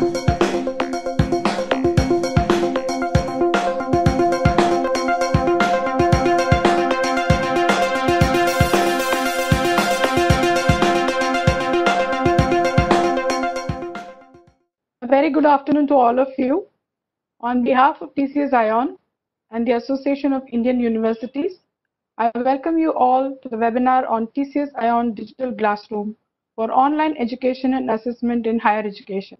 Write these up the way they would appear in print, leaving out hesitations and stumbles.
A very good afternoon to all of you. On behalf of TCS ION and the Association of Indian Universities, I welcome you all to the webinar on TCS ION Digital Classroom for online education and assessment in higher education.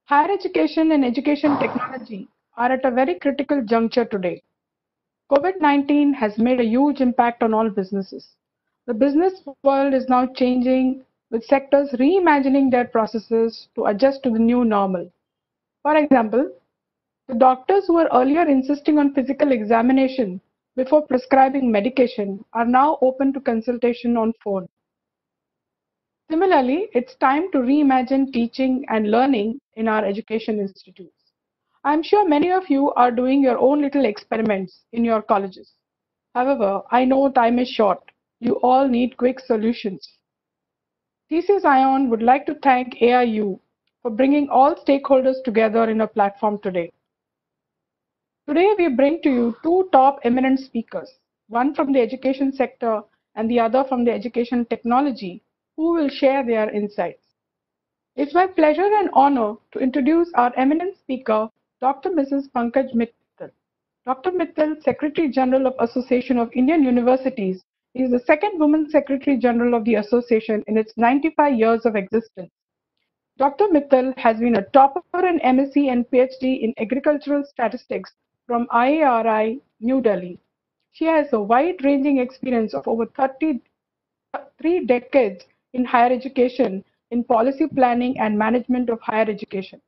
Higher education and education technology are at a very critical juncture today. COVID-19 has made a huge impact on all businesses. The business world is now changing, with sectors reimagining their processes to adjust to the new normal. For example, the doctors who were earlier insisting on physical examination before prescribing medication are now open to consultation on phone. Similarly, it's time to reimagine teaching and learning in our education institutes. I'm sure many of you are doing your own little experiments in your colleges. However, I know time is short. You all need quick solutions. TCS ION would like to thank AIU for bringing all stakeholders together in a platform today. Today, we bring to you two top eminent speakers, one from the education sector and the other from the education technology, who will share their insights. It's my pleasure and honor to introduce our eminent speaker, Dr. Mrs. Pankaj Mittal. Dr. Mittal, Secretary General of Association of Indian Universities, is the second woman Secretary General of the Association in its 95 years of existence. Dr. Mittal has been a topper in MSc and PhD in Agricultural Statistics from IARI, New Delhi. She has a wide-ranging experience of over 33 decades in higher education, in policy planning and management of higher education.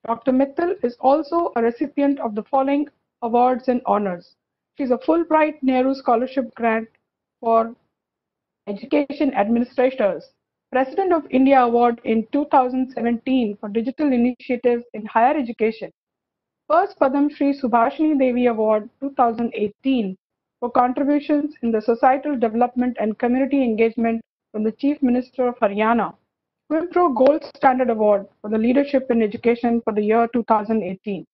Dr. Mittal is also a recipient of the following awards and honors. She is a Fulbright Nehru Scholarship Grant for Education Administrators, President of India Award in 2017 for Digital Initiatives in Higher Education, first Padam Shri Subhashini Devi Award 2018 for contributions in the societal development and community engagement from the Chief Minister of Haryana, Wipro Gold Standard Award for the Leadership in Education for the year 2018.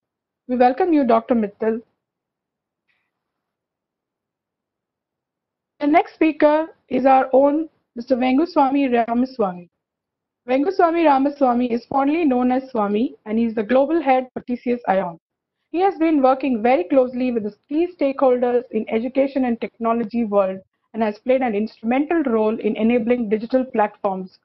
We welcome you, Dr. Mittal. The next speaker is our own Mr. Venguswamy Ramaswamy. Venguswamy Ramaswamy is fondly known as Swamy, and he is the global head for TCS ION. He has been working very closely with the key stakeholders in education and technology world and has played an instrumental role in enabling digital platforms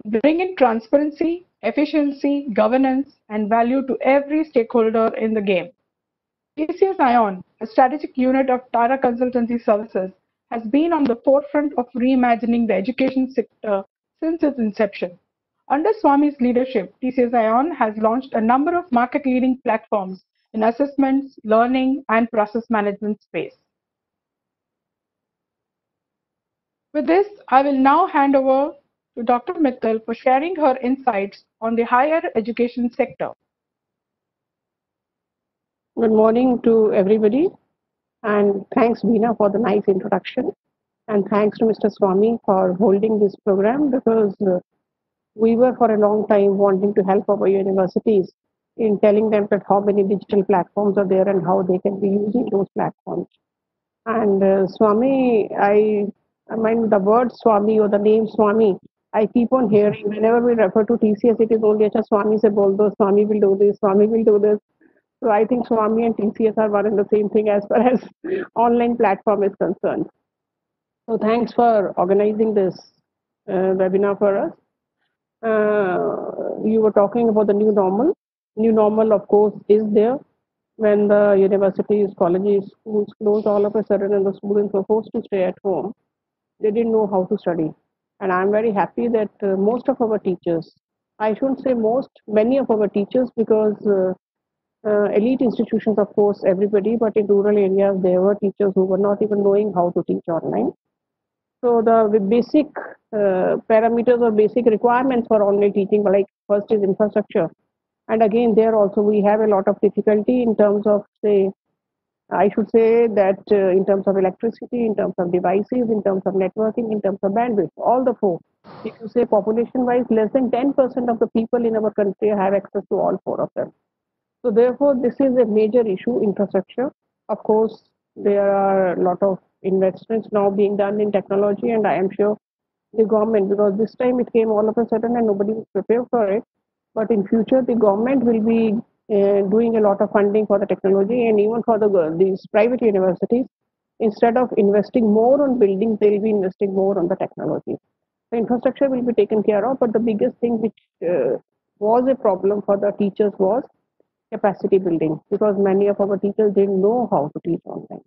to bring in transparency, efficiency, governance, and value to every stakeholder in the game. TCS ION, a strategic unit of Tata Consultancy Services, has been on the forefront of reimagining the education sector since its inception. Under Swamy's leadership, TCS ION has launched a number of market-leading platforms in assessments, learning, and process management space. With this, I will now hand over to Dr. Mittal for sharing her insights on the higher education sector. Good morning to everybody, and thanks Veena for the nice introduction, and thanks to Mr. Swamy for holding this program, because we were for a long time wanting to help our universities in telling them that how many digital platforms are there and how they can be using those platforms. And Swamy, I mean the word Swamy or the name Swamy, I keep on hearing whenever we refer to TCS, it is only Acha Swamy se bol do, Swamy will do this, Swamy will do this. So I think Swamy and TCS are one and the same thing as far as online platform is concerned. So thanks for organizing this webinar for us. You were talking about the new normal. New normal, of course, is there when the universities, colleges, schools closed all of a sudden and the students were forced to stay at home. They didn't know how to study. And I'm very happy that most of our teachers, I shouldn't say most, many of our teachers, because elite institutions, of course, everybody, but in rural areas, there were teachers who were not even knowing how to teach online. So the basic parameters or basic requirements for online teaching, like first is infrastructure. And again, there also we have a lot of difficulty in terms of, say, I should say that in terms of electricity, in terms of devices, in terms of networking, in terms of bandwidth, all the four. If you say population-wise, less than 10% of the people in our country have access to all four of them. So therefore, this is a major issue, infrastructure. Of course, there are a lot of investments now being done in technology, and I am sure the government, because this time it came all of a sudden and nobody was prepared for it. But in future, the government will be doing a lot of funding for the technology, and even for these private universities, instead of investing more on buildings, they will be investing more on the technology. The infrastructure will be taken care of, but the biggest thing which was a problem for the teachers was capacity building, because many of our teachers didn't know how to teach online.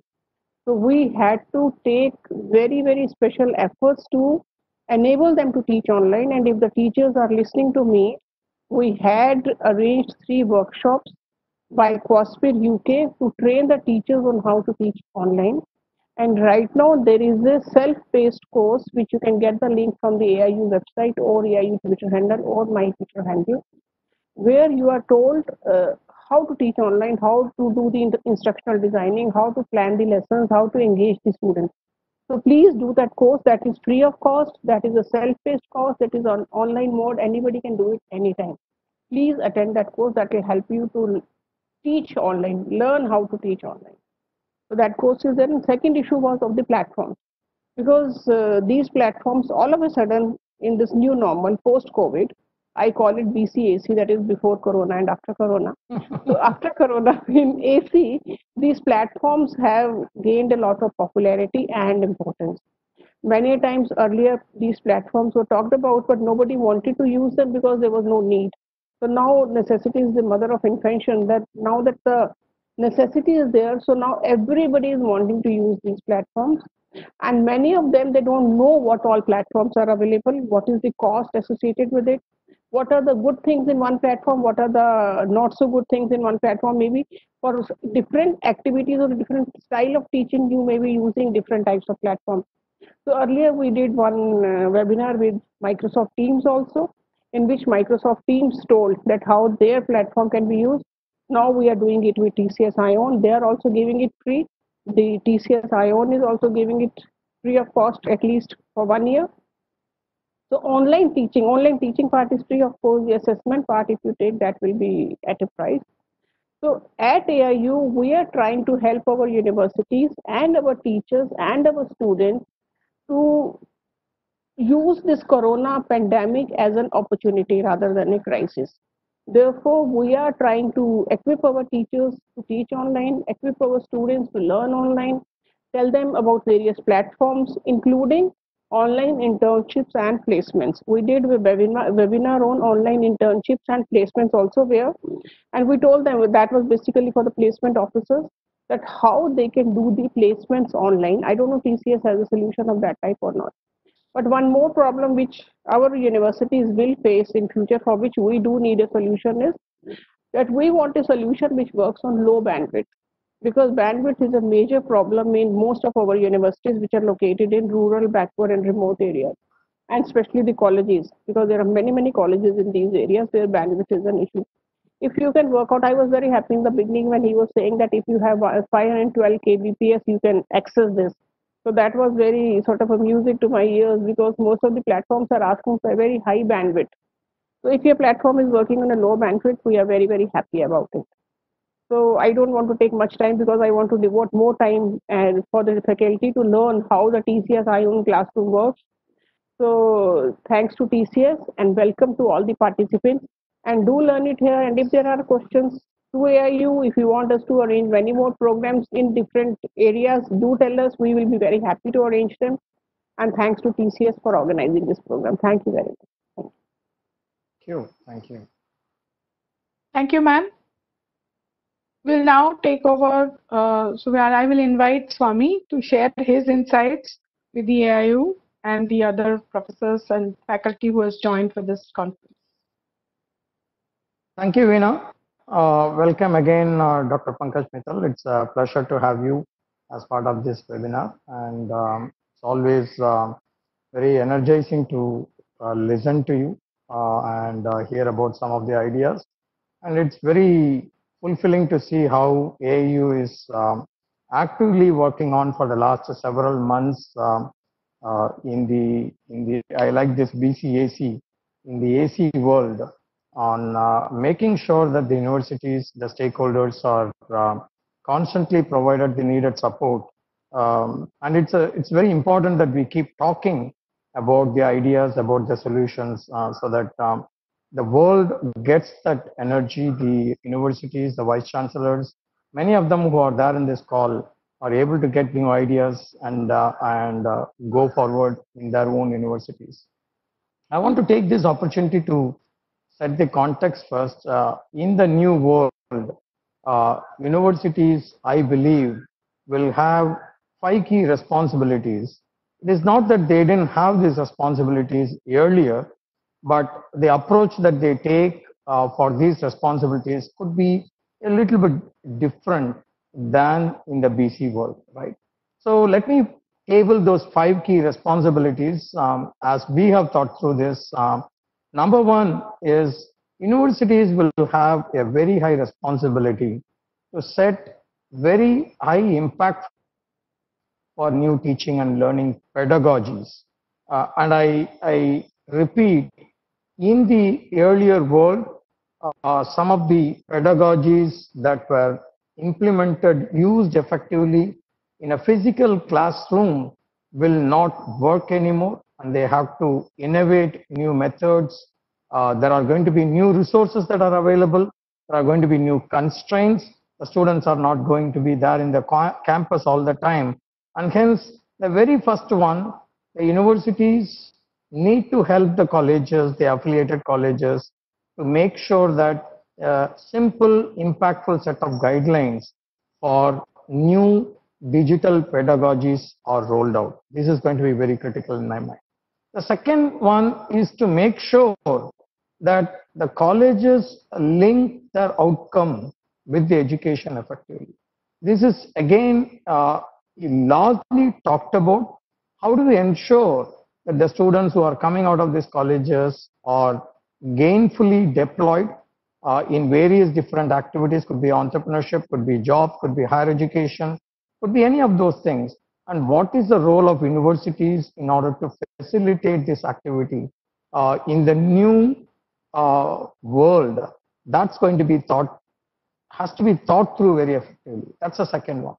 So we had to take very, very special efforts to enable them to teach online. And if the teachers are listening to me, we had arranged 3 workshops by Quaspir UK to train the teachers on how to teach online. And right now there is a self-paced course which you can get the link from the AIU website or AIU Twitter handle or my Twitter handle, where you are told how to teach online, how to do the instructional designing, how to plan the lessons, how to engage the students. So please do that course. That is free of cost. That is a self-paced course. That is on online mode. Anybody can do it anytime. Please attend that course. That will help you to teach online, learn how to teach online. So that course is there. And second issue was of the platforms, because these platforms all of a sudden in this new normal post COVID, I call it BCAC, that is before Corona and after Corona. So after Corona in AC, these platforms have gained a lot of popularity and importance. Many times earlier, these platforms were talked about, but nobody wanted to use them because there was no need. So now necessity is the mother of invention. That now that the necessity is there, so now everybody is wanting to use these platforms, and many of them they don't know what all platforms are available, what is the cost associated with it, what are the good things in one platform, what are the not so good things in one platform. Maybe for different activities or different style of teaching, you may be using different types of platforms. So earlier we did one webinar with Microsoft Teams also, in which Microsoft Teams told that how their platform can be used. Now we are doing it with TCS Ion. They are also giving it free. The TCS Ion is also giving it free of cost, at least for 1 year. So online teaching part is free. Of course, the assessment part, if you take, that will be at a price. So at AIU, we are trying to help our universities and our teachers and our students to use this corona pandemic as an opportunity rather than a crisis. Therefore, we are trying to equip our teachers to teach online, equip our students to learn online, tell them about various platforms, including online internships and placements. We did a webinar on online internships and placements also there, and we told them that was basically for the placement officers, that how they can do the placements online. I don't know TCS has a solution of that type or not. But one more problem which our universities will face in future, for which we do need a solution, is that we want a solution which works on low bandwidth, because bandwidth is a major problem in most of our universities which are located in rural, backward and remote areas, and especially the colleges, because there are many colleges in these areas where bandwidth is an issue. If you can work out, I was very happy in the beginning when he was saying that if you have 512 kbps you can access this. So that was very sort of a music to my ears, because most of the platforms are asking for a very high bandwidth. So if your platform is working on a low bandwidth, we are very happy about it. So I don't want to take much time, because I want to devote more time and for the faculty to learn how the TCS Ion classroom works. So thanks to TCS and welcome to all the participants, and do learn it here. And if there are questions to AIU, if you want us to arrange many more programs in different areas, do tell us. We will be very happy to arrange them. And thanks to TCS for organizing this program. Thank you very much. Thank you. Thank you. Thank you, ma'am. We'll now take over. I will invite Swami to share his insights with the AIU and the other professors and faculty who has joined for this conference. Thank you, Veena. Welcome again, Dr. Pankaj Mittal. It's a pleasure to have you as part of this webinar, and it's always very energizing to listen to you and hear about some of the ideas. And it's very fulfilling to see how AIU is actively working on for the last several months I like this BCAC in the AC world on making sure that the universities, the stakeholders are constantly provided the needed support. And it's very important that we keep talking about the ideas, about the solutions, so that the world gets that energy. The universities, the vice chancellors, many of them who are there in this call are able to get new ideas and go forward in their own universities. I want to take this opportunity to set the context first. In the new world, universities, I believe, will have five key responsibilities. It is not that they didn't have these responsibilities earlier, but the approach that they take for these responsibilities could be a little bit different than in the BC world, right? So let me table those five key responsibilities as we have thought through this. Number one is universities will have a very high responsibility to set very high impact for new teaching and learning pedagogies. And I repeat, in the earlier world, some of the pedagogies that were implemented, used effectively in a physical classroom will not work anymore, and they have to innovate new methods. There are going to be new resources that are available. There are going to be new constraints. The students are not going to be there in the campus all the time. And hence, the very first one, the universities need to help the colleges, the affiliated colleges, to make sure that a simple, impactful set of guidelines for new digital pedagogies are rolled out. This is going to be very critical in my mind. The second one is to make sure that the colleges link their outcome with the education effectively. This is again largely talked about. How do we ensure that the students who are coming out of these colleges are gainfully deployed in various different activities? Could be entrepreneurship, could be jobs, could be higher education, could be any of those things. And what is the role of universities in order to facilitate this activity in the new world? That's going to be thought, has to be thought through very effectively. That's the second one.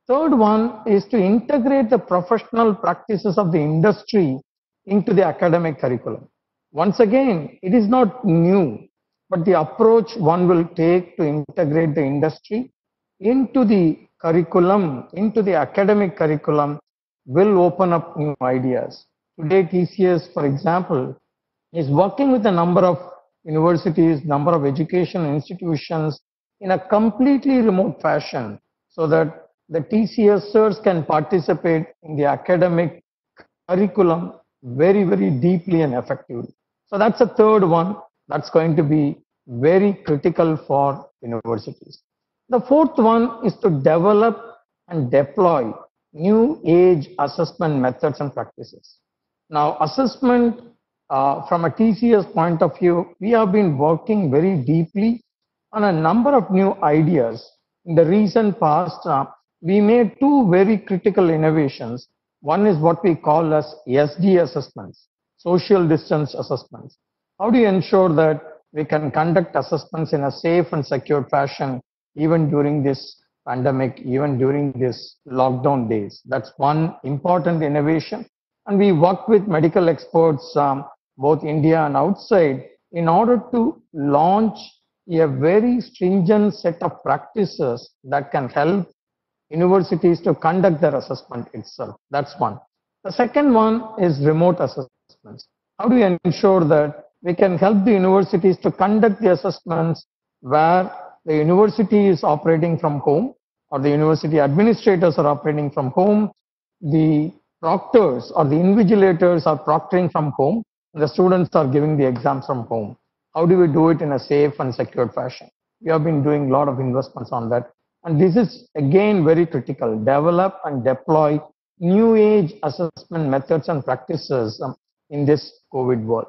Third one is to integrate the professional practices of the industry into the academic curriculum. Once again, it is not new, but the approach one will take to integrate the industry into the curriculum, into the academic curriculum, will open up new ideas. Today, TCS, for example, is working with a number of universities, number of education institutions in a completely remote fashion, so that the TCSers can participate in the academic curriculum very, very deeply and effectively. So that's a third one that's going to be very critical for universities. The fourth one is to develop and deploy new age assessment methods and practices. Now, assessment from a TCS point of view, we have been working very deeply on a number of new ideas. In the recent past, we made two very critical innovations. One is what we call as SD assessments, social distance assessments. How do you ensure that we can conduct assessments in a safe and secure fashion even during this pandemic, even during this lockdown days? That's one important innovation. And we work with medical experts, both India and outside, in order to launch a very stringent set of practices that can help universities to conduct their assessment itself. That's one. The second one is remote assessments. How do we ensure that we can help the universities to conduct the assessments where the university is operating from home, or the university administrators are operating from home, the proctors or the invigilators are proctoring from home, and the students are giving the exams from home? How do we do it in a safe and secure fashion? We have been doing a lot of investments on that. And this is again very critical. Develop and deploy new age assessment methods and practices in this COVID world.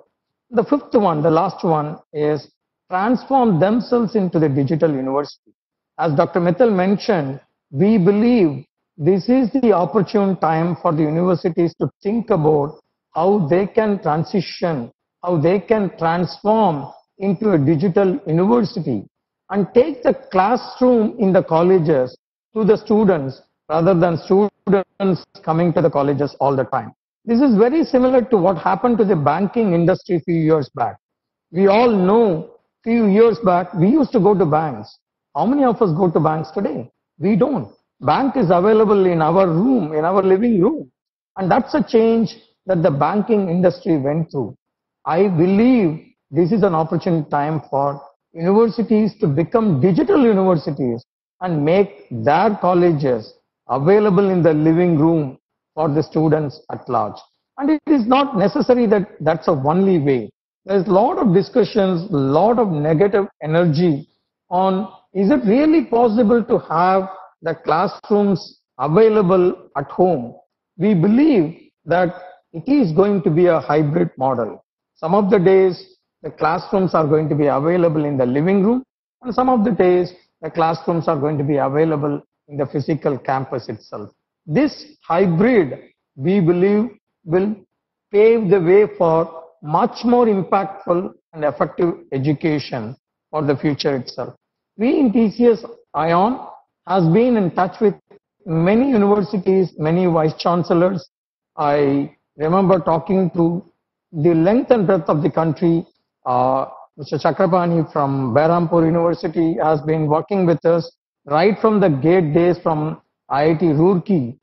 The fifth one, the last one, is transform themselves into the digital university. As Dr. Mittal mentioned, we believe this is the opportune time for the universities to think about how they can transition, how they can transform into a digital university and take the classroom in the colleges to the students rather than students coming to the colleges all the time. This is very similar to what happened to the banking industry a few years back. We all know few years back we used to go to banks. How many of us go to banks today? We don't. Bank is available in our room, in our living room. And that's a change that the banking industry went through. I believe this is an opportune time for universities to become digital universities and make their colleges available in the living room for the students at large. And it is not necessary that that's the only way. There's a lot of discussions, a lot of negative energy on is it really possible to have the classrooms available at home. We believe that it is going to be a hybrid model. Some of the days the classrooms are going to be available in the living room, and some of the days the classrooms are going to be available in the physical campus itself. This hybrid, we believe, will pave the way for much more impactful and effective education for the future itself. We in TCS ION has been in touch with many universities, many vice chancellors. I remember talking to the length and breadth of the country. Mr. Chakrapani from Behrampur University has been working with us right from the gate days from IIT Roorkee,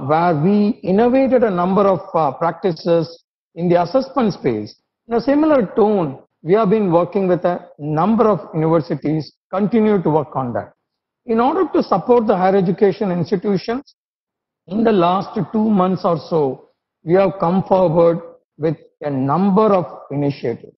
where we innovated a number of practices in the assessment space. In a similar tone, we have been working with a number of universities, continue to work on that. In order to support the higher education institutions, in the last 2 months or so, we have come forward with a number of initiatives.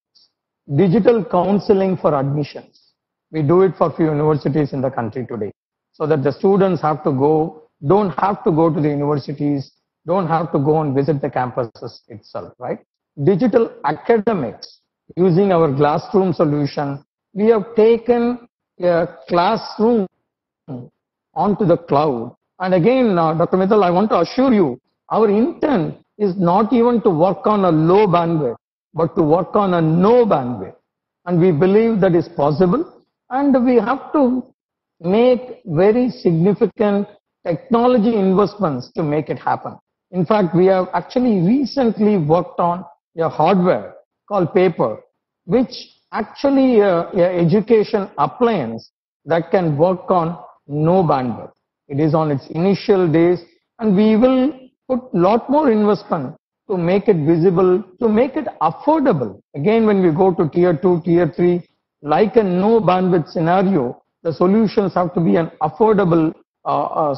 Digital counseling for admissions. We do it for few universities in the country today, so that the students don't have to go to the universities, don't have to go and visit the campuses itself, right? Digital academics, using our Glassroom solution, we have taken a classroom onto the cloud. And again, Dr. Mittal, I want to assure you, our intent is not even to work on a low bandwidth, but to work on a no bandwidth. And we believe that is possible. And we have to make very significant technology investments to make it happen. In fact, we have actually recently worked on a hardware called Paper, which actually an education appliance that can work on no bandwidth. It is on its initial days, and we will put a lot more investment to make it visible, to make it affordable. Again, when we go to tier 2, tier 3, like a no bandwidth scenario, the solutions have to be an affordable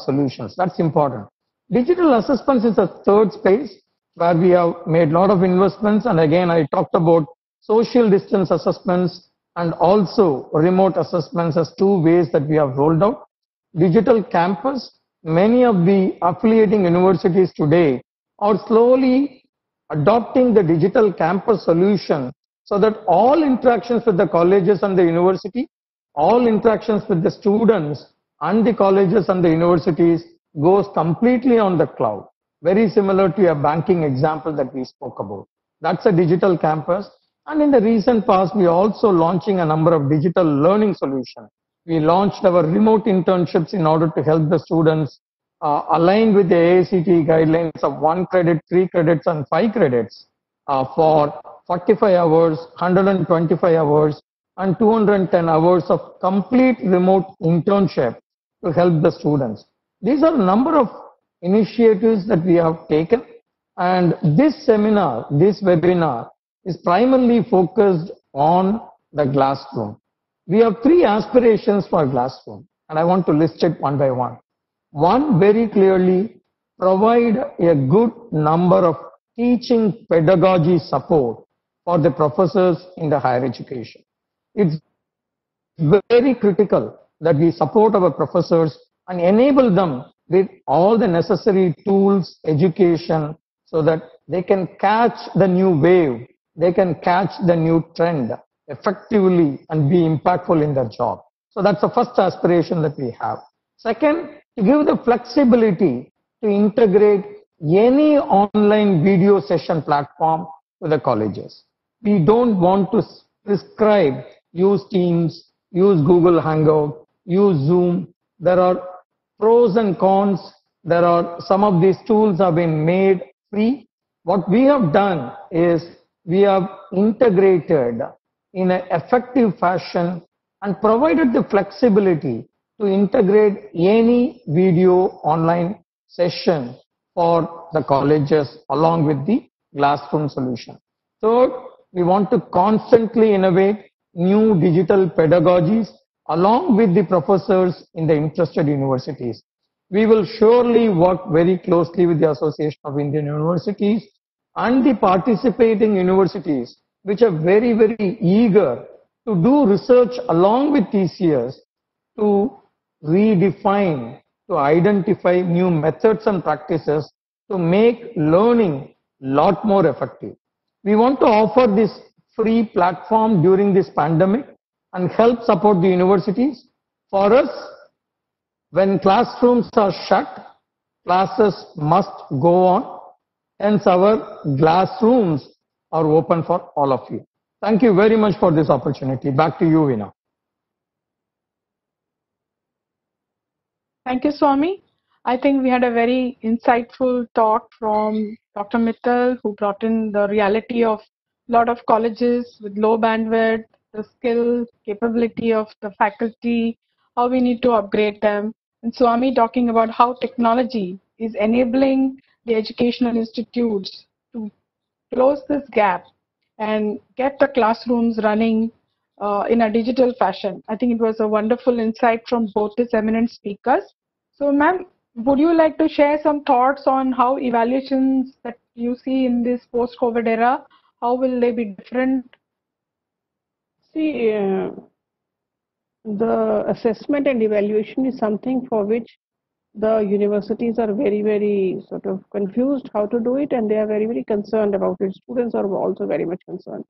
solutions. That's important. Digital assessments is a third space where we have made a lot of investments. And again, I talked about social distance assessments and also remote assessments as two ways that we have rolled out. Digital campus, many of the affiliating universities today are slowly adopting the digital campus solution so that all interactions with the colleges and the university, all interactions with the students and the colleges and the universities goes completely on the cloud. Very similar to a banking example that we spoke about. That's a digital campus. And in the recent past, we are also launching a number of digital learning solutions. We launched our remote internships in order to help the students align with the AICTE guidelines of 1 credit, 3 credits, and 5 credits for 45 hours, 125 hours, and 210 hours of complete remote internship to help the students. These are a number of initiatives that we have taken, and this seminar, this webinar is primarily focused on the Glassroom. We have 3 aspirations for Glassroom, and I want to list it one by one. One, very clearly, provide a good number of teaching pedagogy support for the professors in the higher education. It's very critical that we support our professors and enable them with all the necessary tools, education, so that they can catch the new wave, they can catch the new trend effectively and be impactful in their job. So that's the first aspiration that we have. Second, to give the flexibility to integrate any online video session platform to the colleges. We don't want to prescribe use Teams, use Google Hangout, use Zoom. There are pros and cons. There are some of these tools have been made free. What we have done is we have integrated in an effective fashion and provided the flexibility to integrate any video online session for the colleges along with the classroom solution. Third, we want to constantly innovate new digital pedagogies along with the professors in the interested universities. We will surely work very closely with the Association of Indian Universities and the participating universities, which are very, very eager to do research along with TCS to redefine, to identify new methods and practices to make learning a lot more effective. We want to offer this free platform during this pandemic and help support the universities. For us, when classrooms are shut, classes must go on. Hence, our classrooms are open for all of you. Thank you very much for this opportunity. Back to you, Veena. Thank you, Swami. I think we had a very insightful talk from Dr. Mittal, who brought in the reality of a lot of colleges with low bandwidth, the skill, capability of the faculty, how we need to upgrade them. And Swami talking about how technology is enabling the educational institutes to close this gap and get the classrooms running in a digital fashion. I think it was a wonderful insight from both these eminent speakers. So, ma'am, would you like to share some thoughts on how evaluations that you see in this post-COVID era, how will they be different? See, the assessment and evaluation is something for which the universities are very, very sort of confused how to do it, and they are very, very concerned about it. Students are also very much concerned.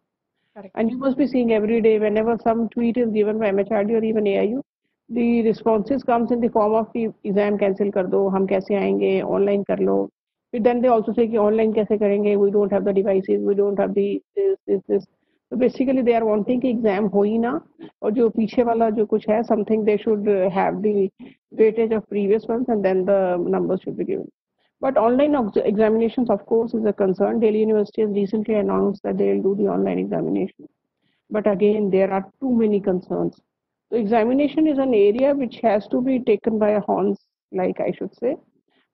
Correct. And you must be seeing every day, whenever some tweet is given by MHRD or even AIU, the responses comes in the form of the exam cancel kar do, hum kaise aayenge, online kar lo. But then they also say ki online kaise karenge, we don't have the devices, we don't have the this. So basically they are wanting ki exam ho hi na, aur jo piche wala jo kuch hai, something they should have the weightage of previous ones and then the numbers should be given. But online examinations, of course, is a concern. Delhi University has recently announced that they will do the online examination. But again, there are too many concerns. So examination is an area which has to be taken by a horns, like I should say.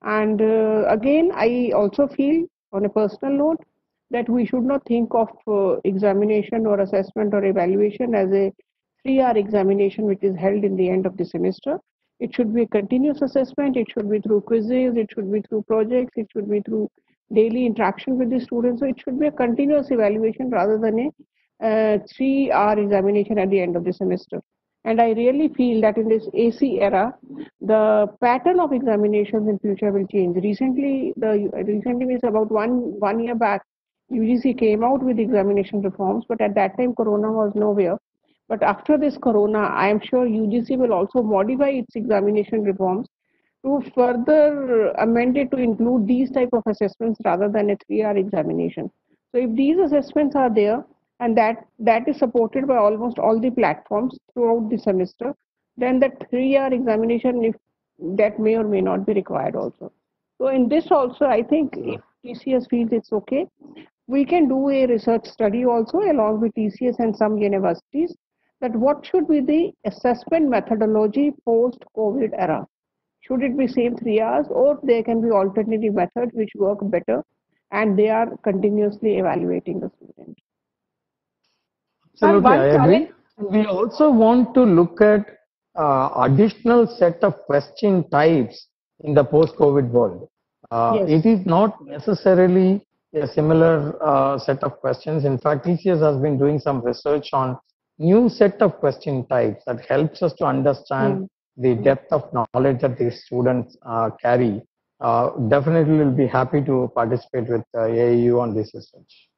And again, I also feel on a personal note that we should not think of examination or assessment or evaluation as a 3-hour examination which is held in the end of the semester. It should be a continuous assessment, it should be through quizzes, it should be through projects, it should be through daily interaction with the students. So it should be a continuous evaluation rather than a 3-hour examination at the end of the semester. And I really feel that in this AC era, the pattern of examinations in future will change. Recently means about one year back, UGC came out with examination reforms, but at that time Corona was nowhere. But after this Corona, I am sure UGC will also modify its examination reforms to further amend it to include these type of assessments rather than a 3-hour examination. So if these assessments are there, and that is supported by almost all the platforms throughout the semester, then the 3-hour examination, if that may or may not be required also. So in this also, I think if TCS feels it's okay, we can do a research study also along with TCS and some universities, that what should be the assessment methodology post-COVID era. Should it be same 3 hours, or there can be alternative methods which work better and they are continuously evaluating the student. Absolutely, I agree. We also want to look at additional set of question types in the post-COVID world. Yes. It is not necessarily a similar set of questions. In fact, TCS has been doing some research on new set of question types that helps us to understand the depth of knowledge that these students carry. Definitely will be happy to participate with AIU on this research.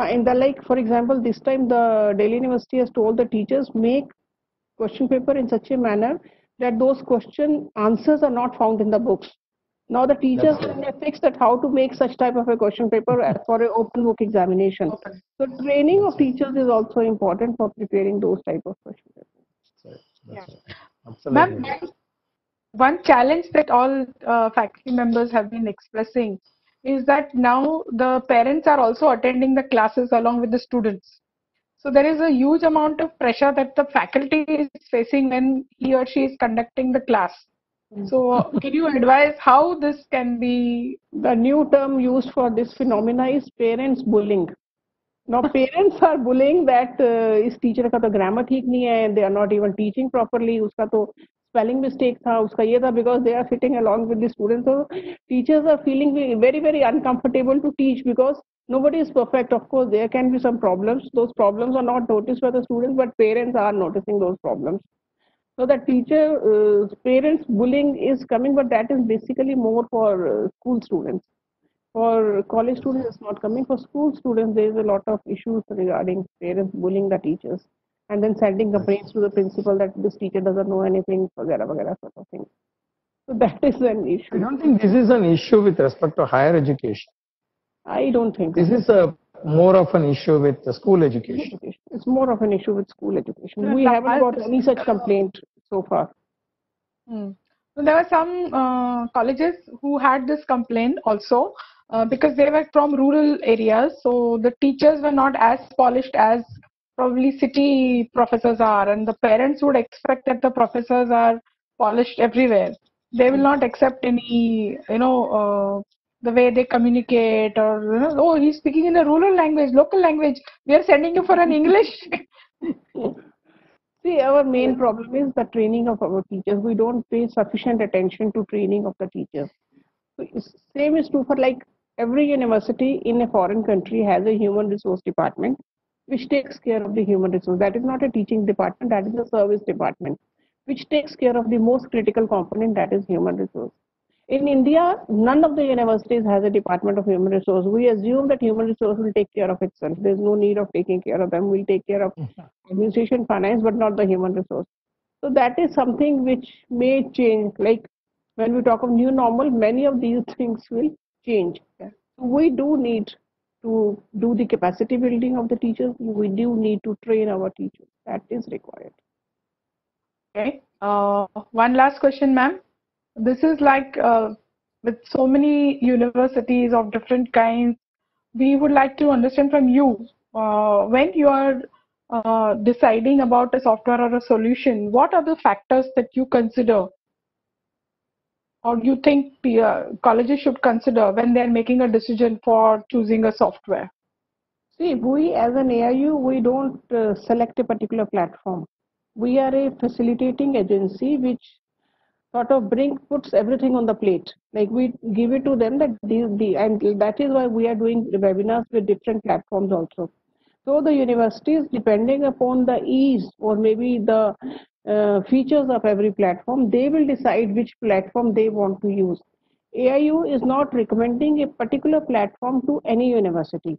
In the like, for example, this time the Delhi University has told the teachers make question paper in such a manner that those question answers are not found in the books. Now the teachers That's are right. fixed that how to make such type of a question paper for an open book examination. Open. So training That's of right. teachers is also important for preparing those type of question papers. That's right. Yeah. That's right. Ma'am, Absolutely. one challenge that all faculty members have been expressing is that now the parents are also attending the classes along with the students. So there is a huge amount of pressure that the faculty is facing when he or she is conducting the class. So can you advise how this can be? The new term used for this phenomena is parents bullying. Now parents are bullying that इस teacher का तो grammar ठीक नहीं है, they are not even teaching properly, उसका तो spelling mistake था, उसका ये था, because they are sitting along with the students. So teachers are feeling very very uncomfortable to teach because nobody is perfect. Of course, there can be some problems. Those problems are not noticed by the students, but parents are noticing those problems. So the teacher, parents bullying is coming, but that is basically more for school students. For college students, it's not coming. For school students, there is a lot of issues regarding parents bullying the teachers and then sending That's complaints to the principal that this teacher doesn't know anything, vagara, vagara, sort of thing. So that is an I issue. don't think this is an issue with respect to higher education. I don't think This so. is more of an issue with the school education. It's more of an issue with school education. So We haven't got last, any such complaint so far. So there were some colleges who had this complaint also because they were from rural areas, so the teachers were not as polished as probably city professors are, and the parents would expect that the professors are polished everywhere. They will not accept any, the way they communicate, or oh, he's speaking in a rural language, local language. We are sending you for an English. See, our main problem is the training of our teachers. We don't pay sufficient attention to training of the teachers. So same is true for like every university in a foreign country has a human resource department which takes care of the human resource. That is not a teaching department, that is a service department which takes care of the most critical component, that is human resource. In India, none of the universities has a department of human resource. We assume that human resource will take care of itself. There's no need of taking care of them. We'll take care of administration, finance, but not the human resource. So that is something which may change. Like when we talk of new normal, many of these things will change. We do need to do the capacity building of the teachers. We do need to train our teachers. That is required. Okay. One last question, ma'am. This is like with so many universities of different kinds, we would like to understand from you when you are deciding about a software or a solution, what are the factors that you consider or you think colleges should consider when they're making a decision for choosing a software? See, we as an AIU, we don't select a particular platform. We are a facilitating agency which sort of puts everything on the plate. Like we give it to them that and that is why we are doing webinars with different platforms also. So the universities, depending upon the ease or maybe the features of every platform, they will decide which platform they want to use. AIU is not recommending a particular platform to any university,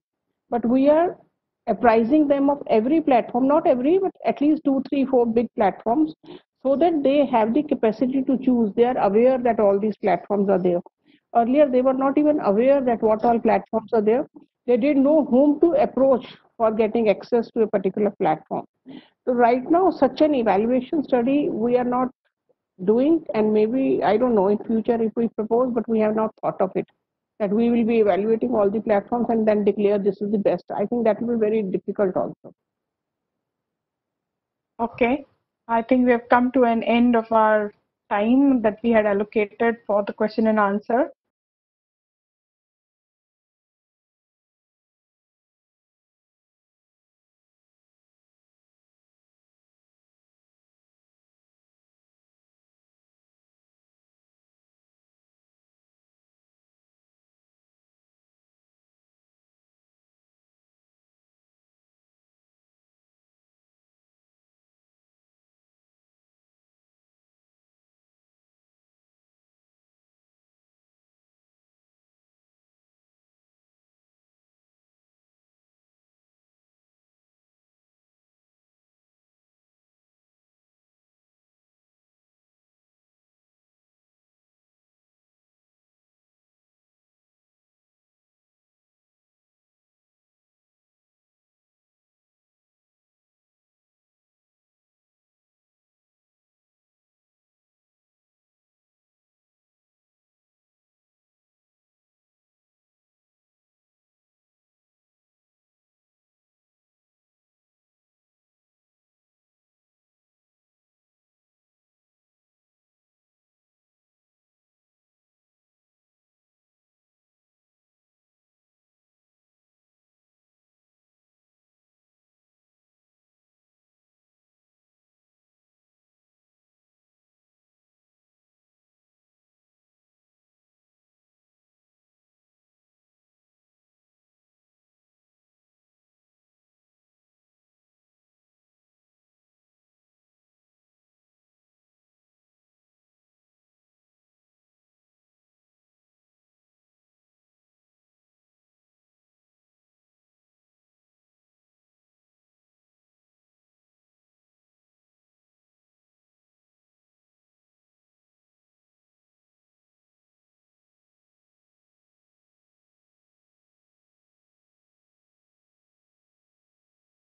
but we are apprising them of every platform, not every, but at least two, three, four big platforms, so that they have the capacity to choose. They are aware that all these platforms are there. Earlier, they were not even aware that what all platforms are there. They didn't know whom to approach for getting access to a particular platform. So right now, such an evaluation study we are not doing, and maybe I don't know in future if we propose, but we have not thought of it. That we will be evaluating all the platforms and then declare this is the best. I think that will be very difficult also. Okay. I think we have come to an end of our time that we had allocated for the question and answer.